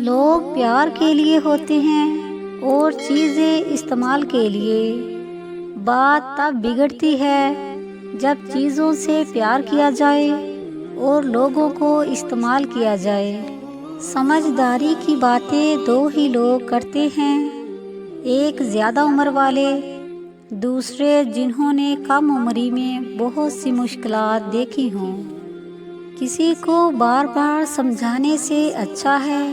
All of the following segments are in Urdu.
لوگ پیار کے لیے ہوتے ہیں اور چیزیں استعمال کے لیے۔ بات تب بگڑتی ہے جب چیزوں سے پیار کیا جائے اور لوگوں کو استعمال کیا جائے۔ سمجھداری کی باتیں دو ہی لوگ کرتے ہیں، ایک زیادہ عمر والے، دوسرے جنہوں نے کم عمری میں بہت سی مشکلات دیکھی ہوں۔ کسی کو بار بار سمجھانے سے اچھا ہے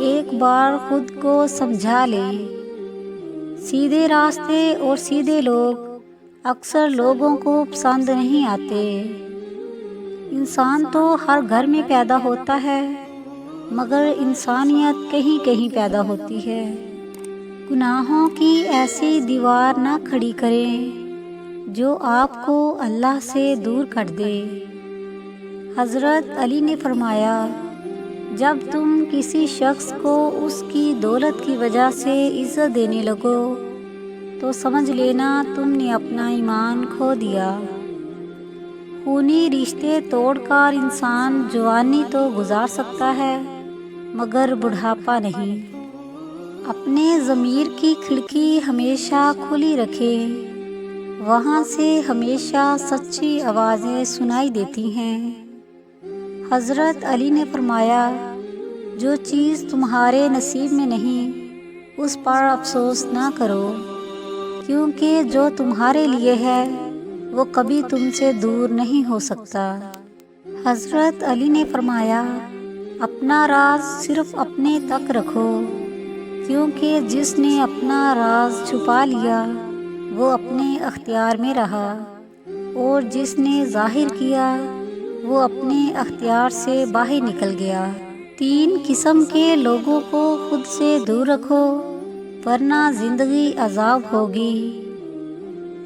ایک بار خود کو سمجھا لیں۔ سیدھے راستے اور سیدھے لوگ اکثر لوگوں کو پسند نہیں آتے۔ انسان تو ہر گھر میں پیدا ہوتا ہے، مگر انسانیت کہیں کہیں پیدا ہوتی ہے۔ گناہوں کی ایسی دیوار نہ کھڑی کریں جو آپ کو اللہ سے دور کر دے۔ حضرت علی نے فرمایا، جب تم کسی شخص کو اس کی دولت کی وجہ سے عزت دینے لگو تو سمجھ لینا تم نے اپنا ایمان کھو دیا۔ خونی رشتے توڑ کر انسان جوانی تو گزار سکتا ہے مگر بڑھاپا نہیں۔ اپنے ضمیر کی کھڑکی ہمیشہ کھلی رکھیں، وہاں سے ہمیشہ سچی آوازیں سنائی دیتی ہیں۔ حضرت علی نے فرمایا، جو چیز تمہارے نصیب میں نہیں اس پر افسوس نہ کرو، کیونکہ جو تمہارے لیے ہے وہ کبھی تم سے دور نہیں ہو سکتا۔ حضرت علی نے فرمایا، اپنا راز صرف اپنے تک رکھو، کیونکہ جس نے اپنا راز چھپا لیا وہ اپنے اختیار میں رہا، اور جس نے ظاہر کیا وہ اپنے اختیار سے باہر نکل گیا۔ 3 قسم کے لوگوں کو خود سے دور رکھو ورنہ زندگی عذاب ہوگی۔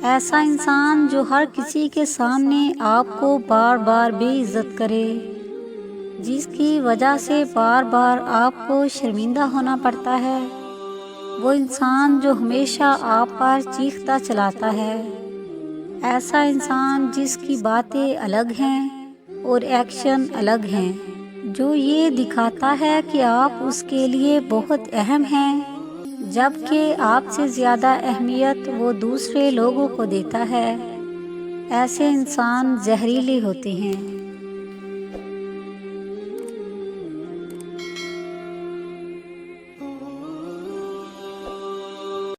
ایسا انسان جو ہر کسی کے سامنے آپ کو بار بار بے عزت کرے، جس کی وجہ سے بار بار آپ کو شرمندہ ہونا پڑتا ہے، وہ انسان جو ہمیشہ آپ پر چیختا چلاتا ہے۔ ایسا انسان جس کی باتیں الگ ہیں اور ایکشن الگ ہیں، جو یہ دکھاتا ہے کہ آپ اس کے لیے بہت اہم ہیں جبکہ آپ سے زیادہ اہمیت وہ دوسرے لوگوں کو دیتا ہے، ایسے انسان زہریلے ہوتے ہیں۔